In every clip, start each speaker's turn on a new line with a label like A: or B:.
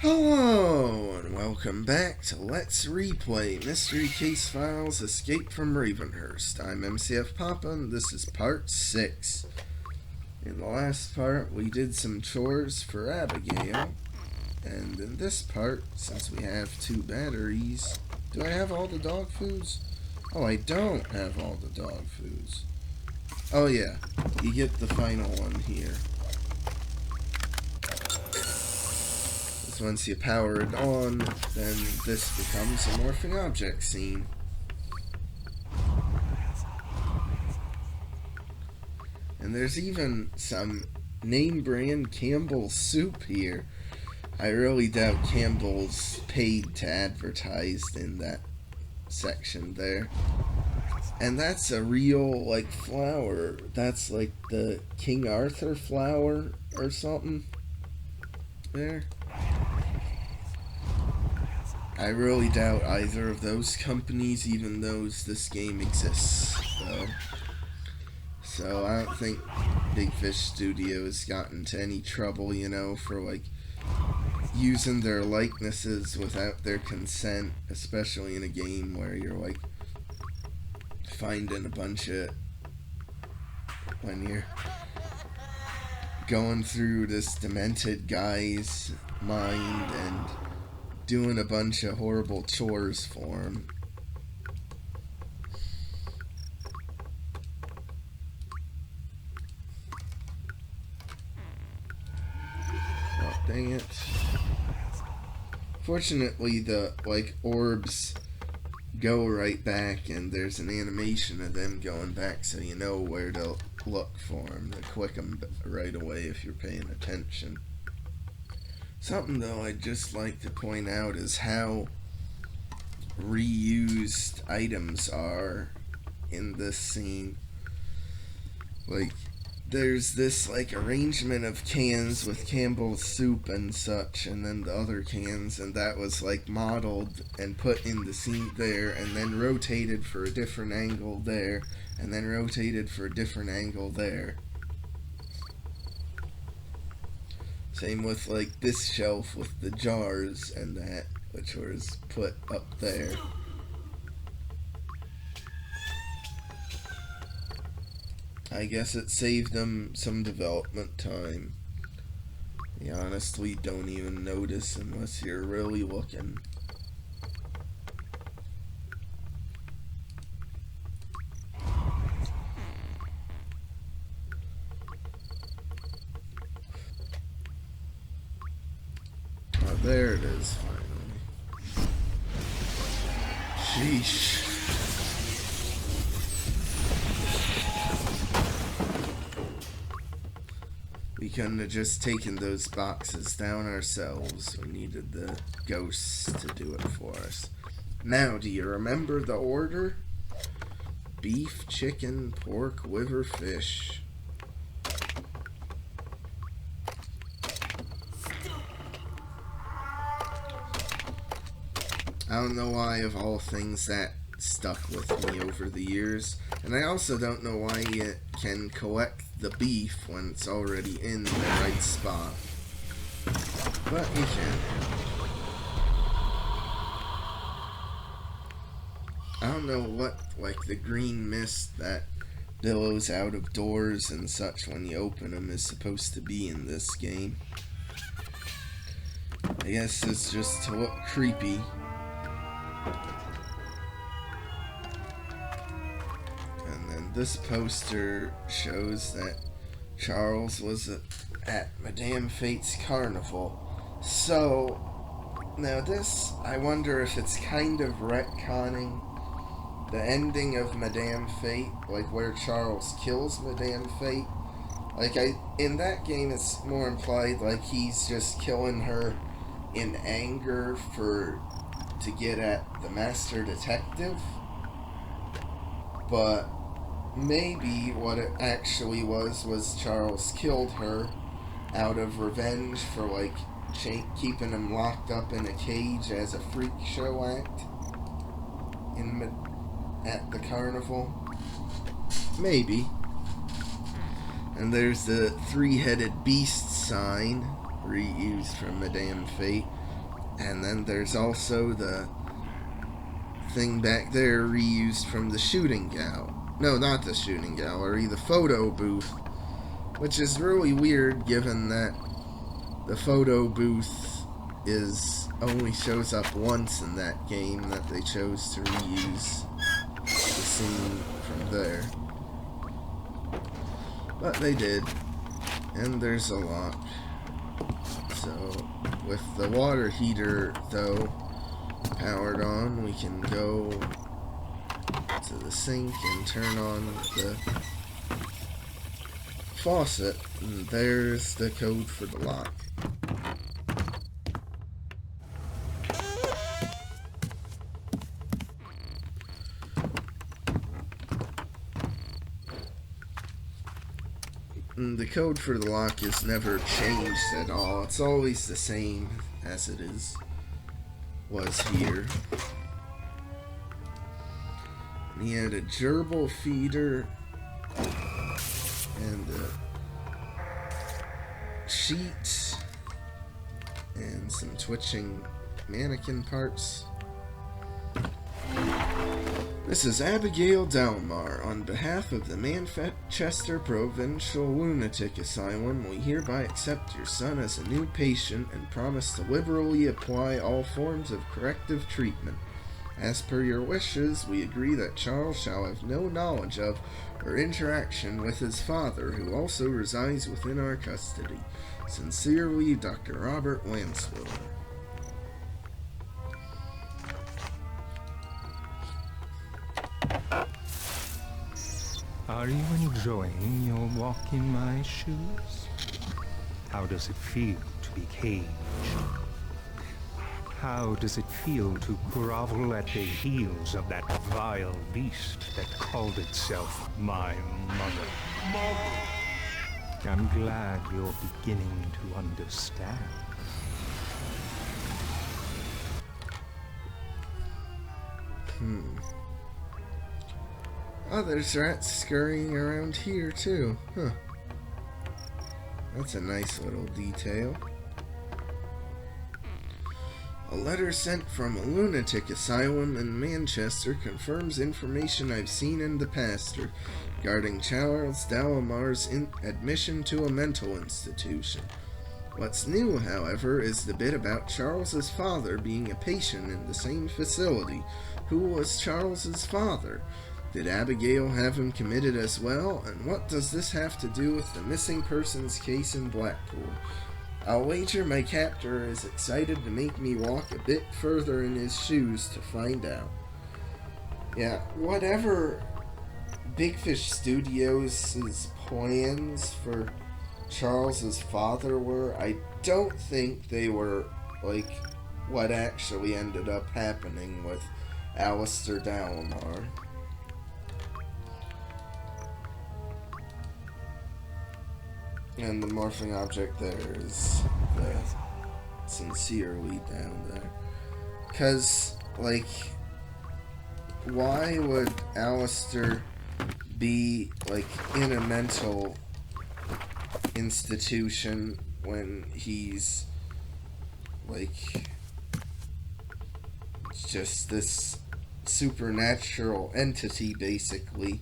A: Hello, and welcome back to Let's Replay Mystery Case Files Escape from Ravenhearst. I'm MCFPapa, and this is part 6. In the last part, we did some chores for Abigail, and in this part, since we have 2 batteries... Do I have all the dog foods? Oh, I don't have all the dog foods. Oh yeah, you get the final one here. Once you power it on, then this becomes a morphing object scene. And there's even some name brand Campbell's soup here. I really doubt Campbell's paid to advertise in that section there. And that's a real, like, flower. That's like the King Arthur flower or something. There. I really doubt either of those companies even knows this game exists, though. So I don't think Big Fish Studios got into any trouble, you know, for like using their likenesses without their consent, especially in a game where you're like finding a bunch of, when you're going through this demented guy's mind and doing a bunch of horrible chores for him. Oh, dang it. Fortunately, the, like, orbs go right back, and there's an animation of them going back, so you know where to look for them, to click them right away if you're paying attention. Something, though, I'd just like to point out is how reused items are in this scene. Like, there's this, like, arrangement of cans with Campbell's soup and such, and then the other cans, and that was, like, modeled and put in the scene there, and then rotated for a different angle there, and then rotated for a different angle there. Same with, like, this shelf with the jars and that, which was put up there. I guess it saved them some development time. You honestly don't even notice unless you're really looking. There it is, finally. Sheesh. We couldn't have just taken those boxes down ourselves. We needed the ghosts to do it for us. Now, do you remember the order? Beef, chicken, pork, liver, fish. I don't know why, of all things, that stuck with me over the years. And I also don't know why you can collect the beef when it's already in the right spot. But you can. I don't know what, like, the green mist that billows out of doors and such when you open them is supposed to be in this game. I guess it's just to look creepy. And then this poster shows that Charles was at Madame Fate's carnival. So, now this, I wonder if it's kind of retconning the ending of Madame Fate, like where Charles kills Madame Fate. Like, in that game it's more implied like he's just killing her in anger to get at the master detective, but maybe what it actually was Charles killed her out of revenge for, like, keeping him locked up in a cage as a freak show act at the carnival. Maybe. And there's the 3-headed beast sign reused from Madame Fate. And then there's also the thing back there reused from the shooting gallery. No, not the shooting gallery, the photo booth. Which is really weird given that the photo booth only shows up once in that game, that they chose to reuse the scene from there. But they did. And there's a lock. So, with the water heater, though, powered on, we can go to the sink and turn on the faucet. And there's the code for the lock. The code for the lock is never changed at all. It's always the same as it was here. And he had a gerbil feeder and a sheet and some twitching mannequin parts. This is Abigail Delmar. On behalf of the Manchester Provincial Lunatic Asylum, we hereby accept your son as a new patient and promise to liberally apply all forms of corrective treatment. As per your wishes, we agree that Charles shall have no knowledge of or interaction with his father, who also resides within our custody. Sincerely, Dr. Robert Lanswell.
B: Are you enjoying your walk in my shoes? How does it feel to be caged? How does it feel to grovel at the heels of that vile beast that called itself my mother? I'm glad you're beginning to understand.
A: Oh, there's rats scurrying around here, too. Huh. That's a nice little detail. A letter sent from a lunatic asylum in Manchester confirms information I've seen in the past regarding Charles Delamar's admission to a mental institution. What's new, however, is the bit about Charles's father being a patient in the same facility. Who was Charles's father? Did Abigail have him committed as well? And what does this have to do with the missing persons case in Blackpool? I'll wager my captor is excited to make me walk a bit further in his shoes to find out. Yeah, whatever Big Fish Studios' plans for Charles's father were, I don't think they were, like, what actually ended up happening with Alistair Dalamar. And the morphing object there is the sincerely down there. Because, like, why would Alistair be, like, in a mental institution when he's, like, just this supernatural entity, basically?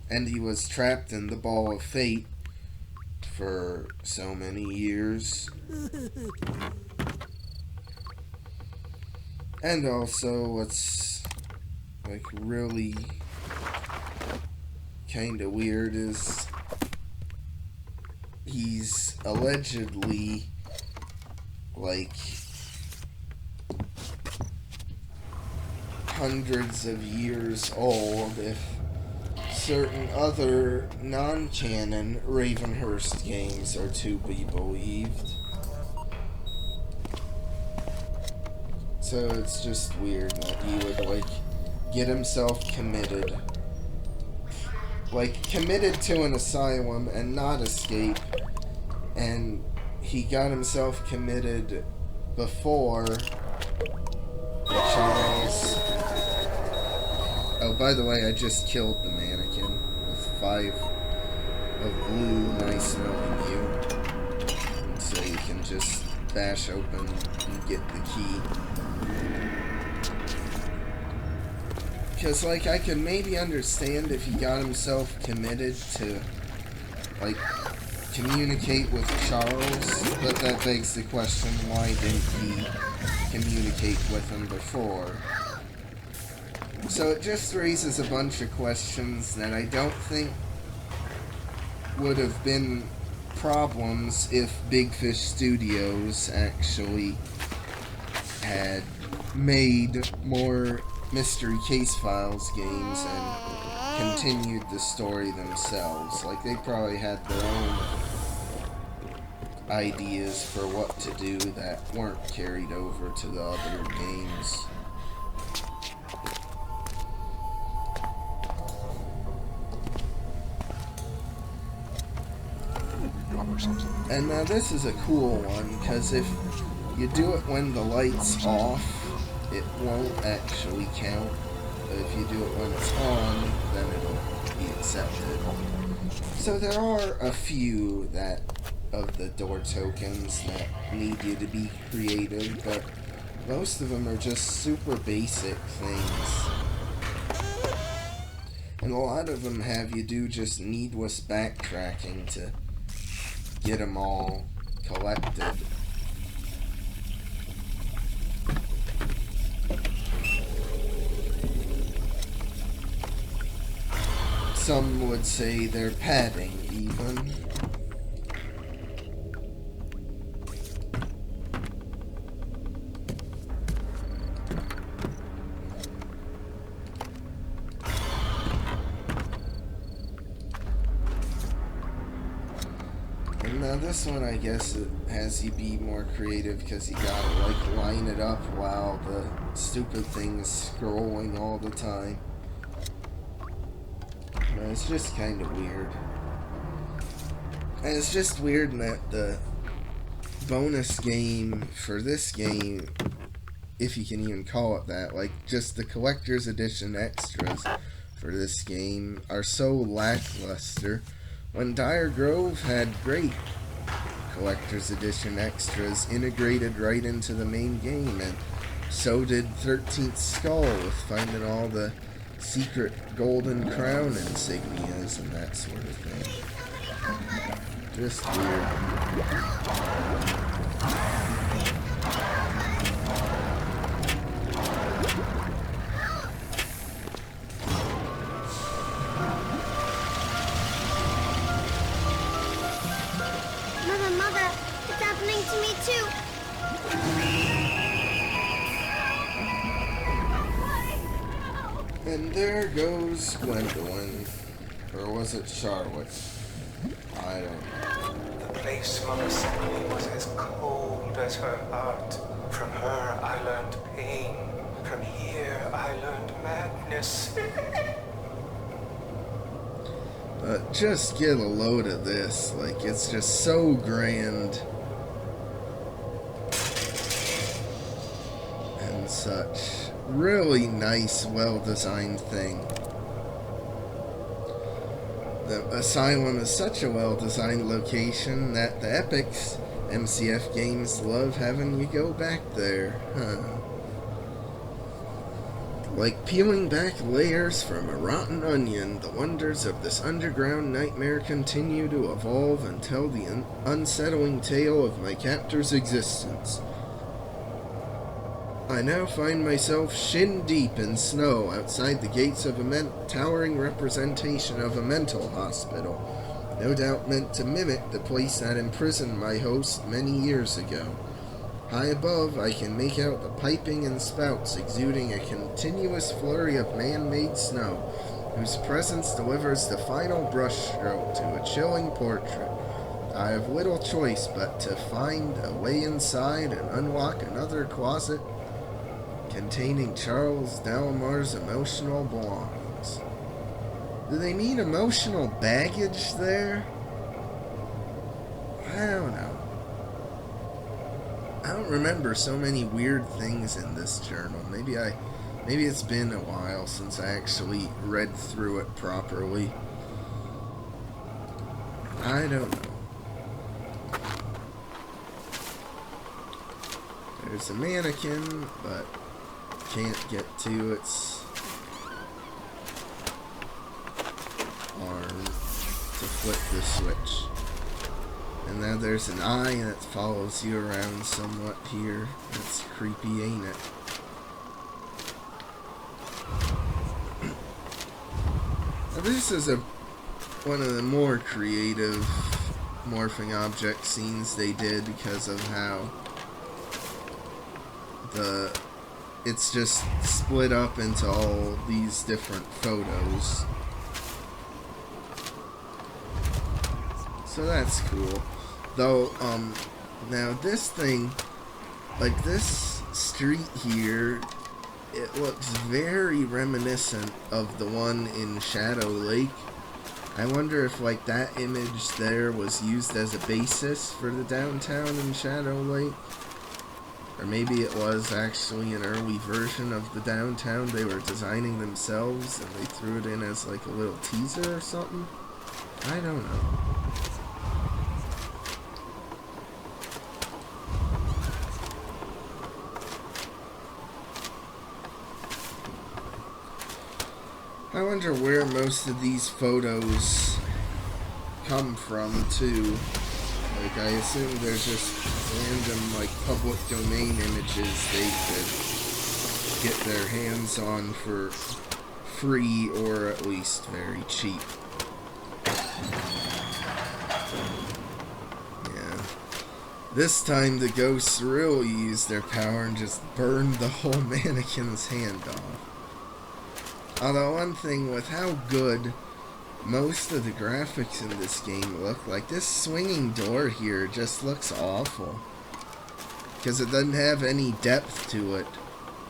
A: And he was trapped in the ball of fate for so many years. And also, what's, like, really kinda weird is he's allegedly, like, hundreds of years old if certain other non-canon Ravenhearst games are to be believed. So it's just weird that he would, like, get himself committed. Like, committed to an asylum and not escape. And he got himself committed before Charles... Oh, by the way, I just killed the mannequin with 5 of blue, nice knowing you. And so you can just bash open and get the key. Because, like, I could maybe understand if he got himself committed to, like, communicate with Charles, but that begs the question, why didn't he communicate with him before? So it just raises a bunch of questions that I don't think would have been problems if Big Fish Studios actually had made more Mystery Case Files games and continued the story themselves. Like, they probably had their own ideas for what to do that weren't carried over to the other games. And now this is a cool one, because if you do it when the light's off, it won't actually count. But if you do it when it's on, then it'll be accepted. So there are a few that of the door tokens that need you to be creative, but most of them are just super basic things. And a lot of them have you do just needless backtracking to get them all collected. Some would say they're padding, even. Now this one, I guess, it has you be more creative because you gotta, like, line it up while the stupid thing's scrolling all the time. But it's just kind of weird. And it's just weird that the bonus game for this game, if you can even call it that, like, just the collector's edition extras for this game are so lackluster, when Dire Grove had great collector's edition extras integrated right into the main game, and so did 13th Skull with finding all the secret golden crown insignias and that sort of thing. Just weird.
C: Mother, it's happening to me too.
A: And there goes Gwendolyn. Or was it Charlotte? I don't know.
B: The place Mother sent me was as cold as her heart. From her I learned pain. From here I learned madness.
A: But just get a load of this. Like, it's just so grand. And such. Really nice, well-designed thing. The asylum is such a well-designed location that the Epics MCF games love having you go back there. Like peeling back layers from a rotten onion, the wonders of this underground nightmare continue to evolve and tell the unsettling tale of my captor's existence. I now find myself shin-deep in snow outside the gates of a towering representation of a mental hospital, no doubt meant to mimic the place that imprisoned my host many years ago. High above, I can make out the piping and spouts exuding a continuous flurry of man-made snow, whose presence delivers the final brushstroke to a chilling portrait. I have little choice but to find a way inside and unlock another closet containing Charles Dalamar's emotional belongings. Do they mean emotional baggage there? I don't know. I don't remember so many weird things in this journal. Maybe it's been a while since I actually read through it properly. I don't know. There's a mannequin, but can't get to its arm to flip the switch. And now there's an eye that follows you around somewhat here. That's creepy, ain't it? Now this is one of the more creative morphing object scenes they did because of how it's just split up into all these different photos. So that's cool. Though, now this thing, like this street here, it looks very reminiscent of the one in Shadow Lake. I wonder if, like, that image there was used as a basis for the downtown in Shadow Lake. Or maybe it was actually an early version of the downtown they were designing themselves and they threw it in as, like, a little teaser or something. I don't know. I wonder where most of these photos come from, too. Like, I assume they're just random, like, public domain images they could get their hands on for free or at least very cheap. Yeah. This time the ghosts really used their power and just burned the whole mannequin's hand off. Although one thing with how good most of the graphics in this game look, like this swinging door here just looks awful. Because it doesn't have any depth to it,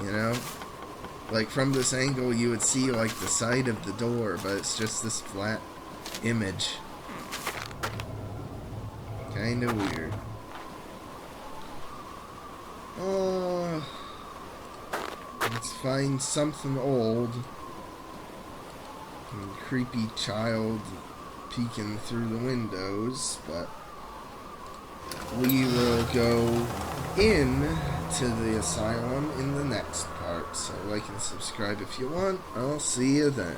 A: you know? Like from this angle you would see like the side of the door, but it's just this flat image. Kinda weird. Let's find something old. And creepy child peeking through the windows, but we will go in to the asylum in the next part. So like and subscribe if you want. I'll see you then.